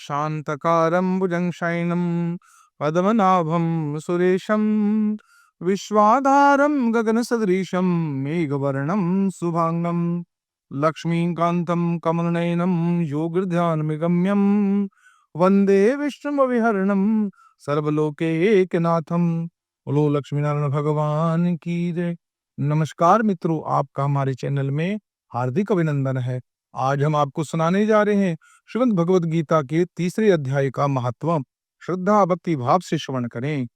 शांतकारं भुजंगशयनं पद्मनाभं सुरेशं विश्वाधारं गगनसदृशं मेघवर्णं शुभांगं लक्ष्मीकान्तं कमलनयनं योगिर्ध्यानमिगम्यं वंदे विष्णुविहरणं सर्वलोकैकनाथं। बोलो लक्ष्मी नारायण भगवान की जय। नमस्कार मित्रों, आपका हमारे चैनल में हार्दिक अभिनंदन है। आज हम आपको सुनाने जा रहे हैं श्रीमद् भगवद गीता के तीसरे अध्याय का महत्व। श्रद्धा भक्ति भाव से श्रवण करें।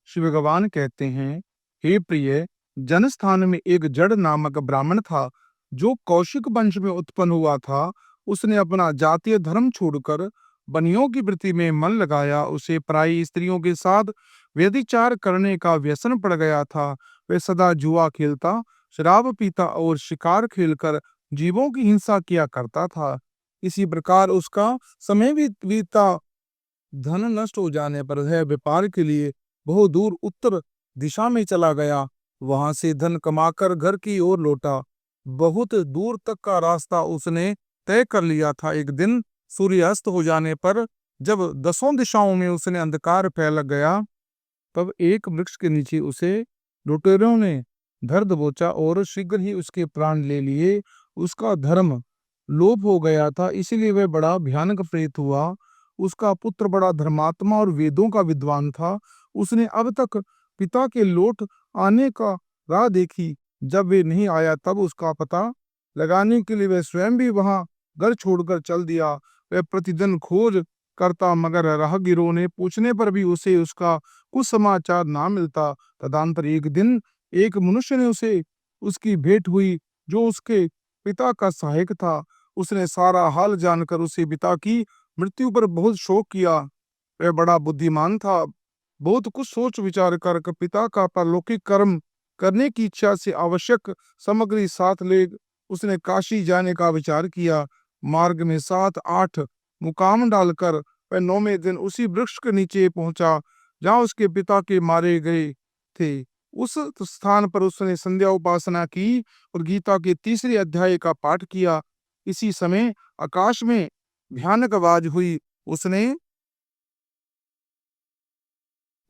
श्री भगवान कहते हैं, हे प्रिय, जनस्थान में एक जड़ नामक ब्राह्मण था जो कौशिक वंश में उत्पन्न हुआ था। उसने अपना जातीय धर्म छोड़कर बनियों की वृत्ति में मन लगाया। उसे पराई स्त्रियों के साथ व्यभिचार करने का व्यसन पड़ गया था। वह सदा जुआ खेलता, शराब पीता और शिकार खेलकर जीवों की हिंसा किया करता था। इसी प्रकार उसका समय भी बीता। धन नष्ट हो जाने पर वह व्यापार के लिए बहुत दूर उत्तर दिशा में चला गया। वहां से धन कमाकर घर की ओर लौटा। बहुत दूर तक का रास्ता उसने तय कर लिया था। एक दिन सूर्यास्त हो जाने पर जब दसों दिशाओं में उसने अंधकार फैल गया, तब एक वृक्ष के नीचे उसे लुटेरों ने धर दबोचा और शीघ्र ही उसके प्राण ले लिए। उसका धर्म लोप हो गया था, इसलिए वह बड़ा भयानक प्रेत हुआ। उसका पुत्र बड़ा धर्मात्मा और वेदों का विद्वान था। उसने अब तक पिता के लौट आने का राह देखी। जब वे नहीं आया तब उसका पता लगाने के लिए वह स्वयं भी वहां घर छोड़कर चल दिया। वह प्रतिदिन खोज करता, मगर राहगीरों ने पूछने पर भी उसे उसका कुछ समाचार ना मिलता। तदंतर एक दिन एक मनुष्य ने उसे उसकी भेंट हुई जो उसके पिता का सहायक था। उसने सारा हाल जानकर उसे पिता की मृत्यु पर बहुत शोक किया। वह बड़ा बुद्धिमान था। बहुत कुछ सोच विचार कर पिता का परलौकिक कर्म करने की इच्छा से आवश्यक सामग्री साथ ले उसने काशी जाने का विचार किया। मार्ग में 7-8 मुकाम डालकर वह 9वें दिन उसी वृक्ष के नीचे पहुंचा जहां उसके पिता के मारे गए थे। उस स्थान पर उसने संध्या उपासना की और गीता के तीसरे अध्याय का पाठ किया। इसी समय आकाश में भयानक आवाज हुई। उसने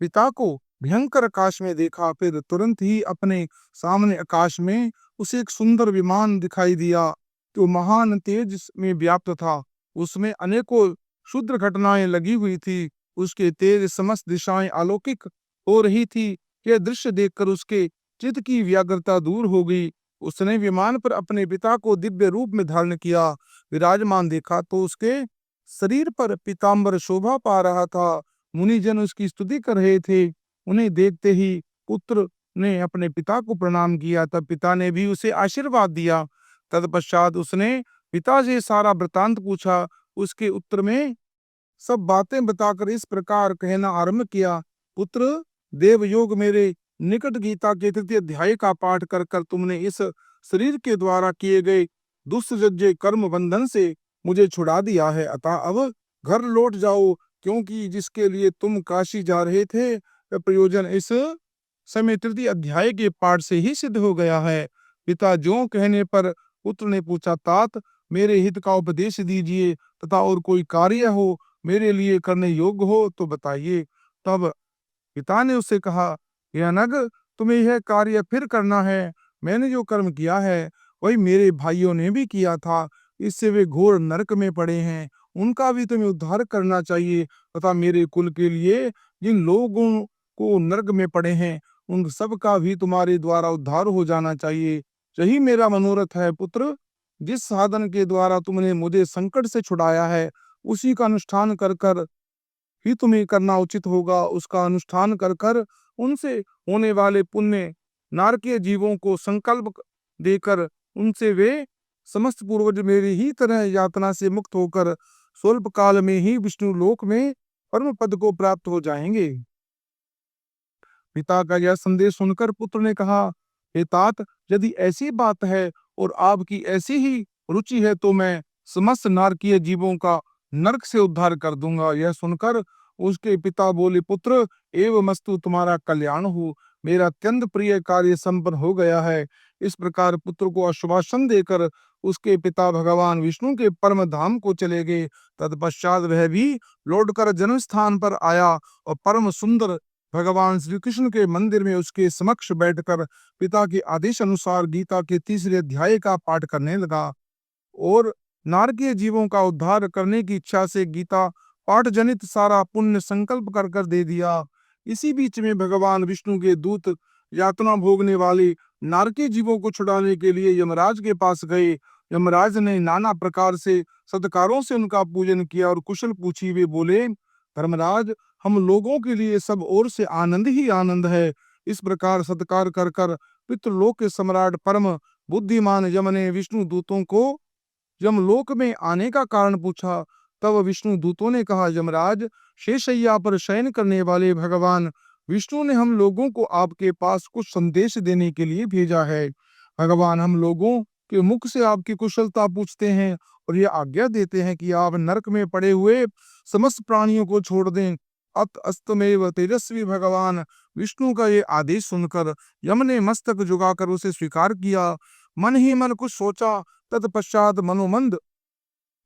पिता को भयंकर आकाश में देखा। फिर तुरंत ही अपने सामने आकाश में उसे एक सुंदर विमान दिखाई दिया जो महान तेज में व्याप्त था। उसमें अनेकों क्षुद्र घटनाएं लगी हुई थी। उसके तेज समस्त दिशाएं अलौकिक हो रही थी। यह दृश्य देखकर उसके चित्त की व्याग्रता दूर हो गई। उसने विमान पर अपने पिता को दिव्य रूप में धारण किया विराजमान देखा तो उसके शरीर पर पीताम्बर शोभा पा रहा था। मुनिजन उसकी स्तुति कर रहे थे। उन्हें देखते ही पुत्र ने अपने पिता को प्रणाम किया। तब पिता ने भी उसे आशीर्वाद दिया। तत्पश्चात उसने पिता से सारा वृतांत पूछा। उसके उत्तर में सब बातें बताकर इस प्रकार कहना आरंभ किया, पुत्र, देवयोग मेरे निकट गीता के तृतीय अध्याय का पाठ कर कर तुमने इस शरीर के द्वारा किए गए दुष्सृज्य कर्म बंधन से मुझे छुड़ा दिया है। अतः अब घर लौट जाओ, क्योंकि जिसके लिए तुम काशी जा रहे थे वह प्रयोजन इस समय तृतीय अध्याय के पाठ से ही सिद्ध हो गया है। पिता ज्यों कहने पर पुत्र ने पूछा, तात, मेरे हित का उपदेश दीजिए तथा और कोई कार्य हो मेरे लिए करने योग्य हो तो बताइए। तब पिता ने उससे कहा, यह नग, तुम्हें यह कार्य फिर करना है। मैंने जो कर्म किया है वही मेरे भाइयों ने भी किया था। इससे वे घोर नरक में पड़े हैं। उनका भी तुम्हें उद्धार करना चाहिए तथा मेरे कुल के लिए जिन लोगों को नरक में पड़े हैं उन सब का भी तुम्हारे द्वारा उद्धार हो जाना चाहिए। यही मेरा मनोरथ है। पुत्र, जिस साधन के द्वारा तुमने मुझे संकट से छुड़ाया है उसी का अनुष्ठान कर कर ही तुम्हें करना उचित होगा। उसका अनुष्ठान कर कर उनसे होने वाले पुण्य नारकीय जीवों को संकल्प देकर उनसे वे समस्त पूर्वज मेरी ही तरह यातना से मुक्त होकर स्वल्प काल में ही विष्णु लोक में परम पद को प्राप्त हो जाएंगे। पिता का यह संदेश सुनकर पुत्र ने कहा, हे तात, यदि ऐसी बात है और आपकी ऐसी ही रुचि है तो मैं समस्त नारकीय जीवों का नरक से उद्धार कर दूंगा। यह सुनकर उसके पिता बोले, पुत्र, एवमस्तु, तुम्हारा कल्याण हो। मेरा अत्यंत प्रिय कार्य संपन्न हो गया है। इस प्रकार पुत्र को आश्वासन देकर उसके पिता भगवान विष्णु के परम धाम को चले गए। तत्पश्चात वह भी लौटकर जन्म स्थान पर आया और परम सुंदर भगवान श्री कृष्ण के मंदिर में उसके समक्ष बैठकर पिता के आदेश अनुसार गीता के तीसरे अध्याय का पाठ करने लगा और नारकीय जीवों का उद्धार करने की इच्छा से गीता पाठ जनित सारा पुण्य संकल्प कर कर दे दिया। इसी बीच में भगवान विष्णु के दूत यातना भोगने वाले नारकीय जीवों को छुड़ाने के लिए यमराज के पास गए। यमराज ने नाना प्रकार से सत्कारों से उनका पूजन किया और कुशल पूछी। वे बोले, धर्मराज, हम लोगों के लिए सब ओर से आनंद ही आनंद है। इस प्रकार सत्कार कर कर पितृलोक के सम्राट परम बुद्धिमान यम ने विष्णु दूतों को यमलोक में आने का कारण पूछा। तब विष्णु दूतों ने कहा, यमराज, शेषय्या पर शयन करने वाले भगवान विष्णु ने हम लोगों को आपके पास कुछ संदेश देने के लिए भेजा है। भगवान हम लोगों के मुख से आपकी कुशलता पूछते हैं और ये आज्ञा देते हैं कि आप नरक में पड़े हुए समस्त प्राणियों को छोड़ दें। अत अस्तमेव तेजस्वी भगवान विष्णु का ये आदेश सुनकर यम ने मस्तक झुकाकर उसे स्वीकार किया। मन ही मन कुछ सोचा। तत्पश्चात मनोमंद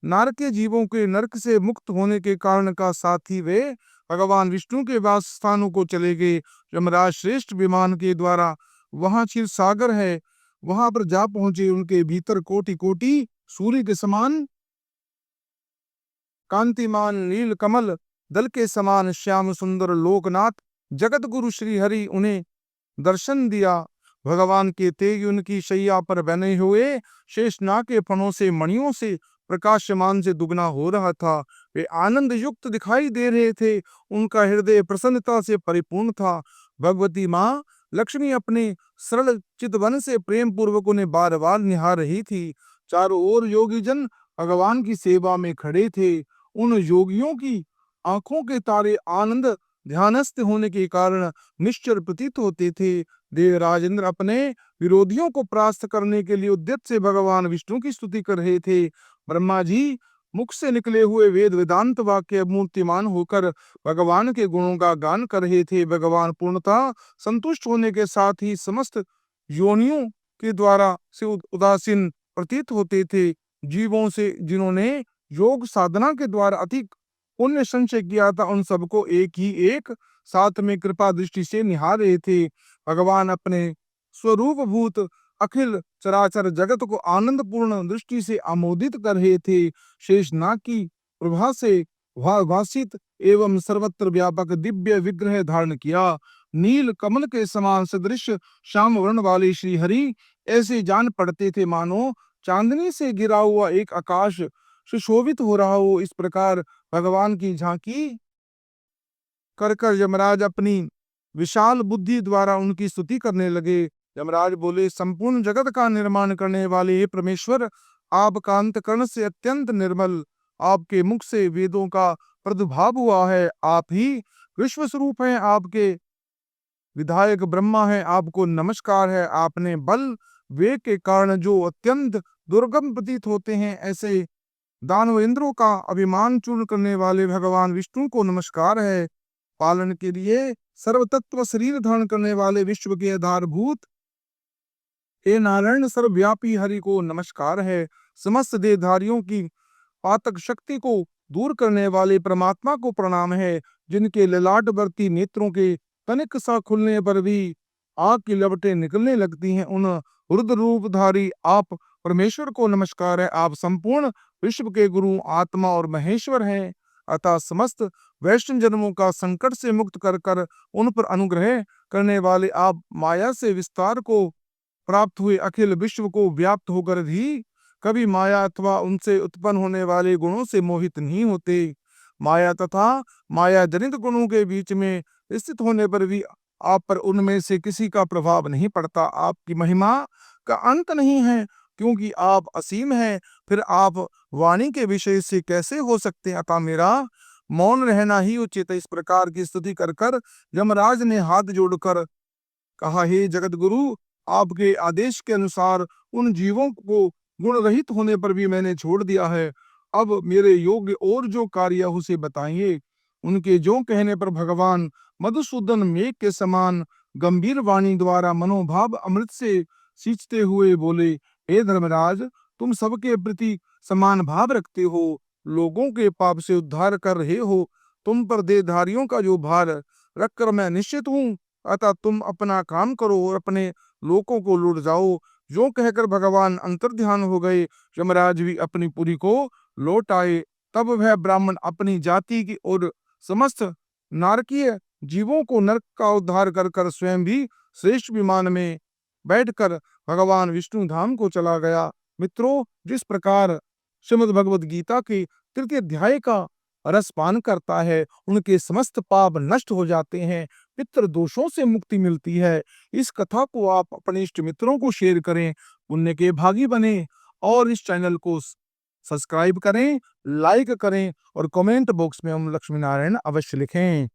नारकीय जीवों के नरक से मुक्त होने के कारण का साथ ही वे भगवान विष्णु के वास स्थानों को चले गए। यमराज श्रेष्ठ विमान के द्वारा वहां क्षीर सागर है, वहां पर जा पहुंचे। उनके भीतर कोटि कोटि सूर्य के समान कांतिमान नील कमल दल के समान श्याम सुंदर लोकनाथ जगत गुरु श्री हरि उन्हें दर्शन दिया। भगवान के तेज उनकी शैया पर बने हुए शेषनाग के फणों से मणियों से प्रकाशमान से दुगना हो रहा था। वे आनंद युक्त दिखाई दे रहे थे। उनका हृदय प्रसन्नता से परिपूर्ण था। भगवती माँ लक्ष्मी अपने सरल चितवन से प्रेम पूर्वक उन्हें बार बार निहार रही थी। चारों ओर योगी जन भगवान की सेवा में खड़े थे। उन योगियों की आंखों के तारे आनंद ध्यानस्थ होने के कारण निश्चल प्रतीत होते थे। देव राजेंद्र अपने विरोधियों को परास्त करने के लिए उद्यत से भगवान विष्णु की स्तुति कर रहे थे। ब्रह्मा जी मुख से निकले हुए वेद वेदांत वाक्य मूर्तिमान होकर भगवान के गुणों का गान कर रहे थे। भगवान पूर्णतः संतुष्ट होने के साथ ही समस्त योनियों के द्वारा से उदासीन प्रतीत होते थे। जीवों से जिन्होंने योग साधना के द्वारा अधिक पुण्य संचय किया था, उन सबको एक ही एक साथ में कृपा दृष्टि से निहार रहे थे। भगवान अपने स्वरूप भूत अखिल चराचर जगत को आनंद पूर्ण दृष्टि से आमोदित कर रहे थे। शेषनाग की प्रभा से भासित एवं सर्वत्र व्यापक दिव्य विग्रह धारण किया। नील कमल के समान सदृश श्याम वर्ण वाले श्री हरि ऐसे जान पड़ते थे मानो चांदनी से गिरा हुआ एक आकाश सुशोभित हो रहा हो। इस प्रकार भगवान की झांकी कर कर यमराज अपनी विशाल बुद्धि द्वारा उनकी स्तुति करने लगे। यमराज बोले, संपूर्ण जगत का निर्माण करने वाले परमेश्वर, आपका अंतकरण से अत्यंत निर्मल, आपके मुख से वेदों का प्रादुर्भाव हुआ है। आप ही विश्व स्वरूप हैं, आपके विधायक ब्रह्मा है, आपको नमस्कार है। आपने बल वेग के कारण जो अत्यंत दुर्गम प्रतीत होते हैं, ऐसे दानव इंद्रों का अभिमान चूर्ण करने वाले भगवान विष्णु को नमस्कार है। पालन के लिए सर्वतत्व शरीर धारण करने वाले विश्व के आधारभूत हे नारायण सर्वव्यापी हरि को नमस्कार है। समस्त देहधारियों की पातक शक्ति को दूर करने वाले परमात्मा को प्रणाम है। जिनके ललाट वर्ती नेत्रों के तनिक सा खुलने पर भी आग की लपटें निकलने लगती हैं, उन रुद्र रूपधारी आप परमेश्वर को नमस्कार है। आप संपूर्ण विश्व के गुरु आत्मा और महेश्वर हैं। अतः समस्त वैष्णव जन्मों का संकट से मुक्त कर कर उन पर अनुग्रह करने वाले आप माया से विस्तार को प्राप्त हुए अखिल विश्व को व्याप्त होकर भी कभी माया अथवा उनसे उत्पन्न होने वाले गुणों से मोहित नहीं होते। माया तथा माया जनित गुणों के बीच में स्थित होने पर भी आप पर उनमें से किसी का प्रभाव नहीं पड़ता। आपकी महिमा का अंत नहीं है, क्योंकि आप असीम हैं। फिर आप वाणी के विषय से कैसे हो सकते हैं? अतः मेरा मौन रहना ही उचित है। इस प्रकार की स्तुति कर कर यमराज ने हाथ जोड़कर कहा, हे जगत गुरु, आपके आदेश के अनुसार उन जीवों को गुण रहित होने पर भी मैंने छोड़ दिया है। अब मेरे योग्य और जो कार्य उसे बताइए। उनके जो कहने पर भगवान मधुसूदन मेघ के समान गंभीर वाणी द्वारा मनोभाव अमृत से सींचते हुए बोले, हे धर्मराज, तुम सबके प्रति समान भाव रखते हो, लोगों के पाप से उद्धार कर रहे हो। तुम पर देहधारियों का जो भार रखकर मैं निश्चित हूँ, अतः तुम अपना काम करो और अपने लोगों को लौट जाओ। जो कहकर भगवान अंतर्ध्यान हो गए। यमराज भी अपनी पुरी को लौट आए। तब वह ब्राह्मण अपनी जाति की और समस्त नारकीय जीवों को नरक का उद्धार कर कर स्वयं भी श्रेष्ठ विमान में बैठकर भगवान विष्णु धाम को चला गया। मित्रों, जिस प्रकार श्रीमद् भगवद गीता के तृतीय अध्याय का रस पान करता है, उनके समस्त पाप नष्ट हो जाते हैं, पितृ दोषों से मुक्ति मिलती है। इस कथा को आप अपने इष्ट मित्रों को शेयर करें, पुण्य के भागी बने और इस चैनल को सब्सक्राइब करें, लाइक करें और कमेंट बॉक्स में हम लक्ष्मी नारायण अवश्य लिखें।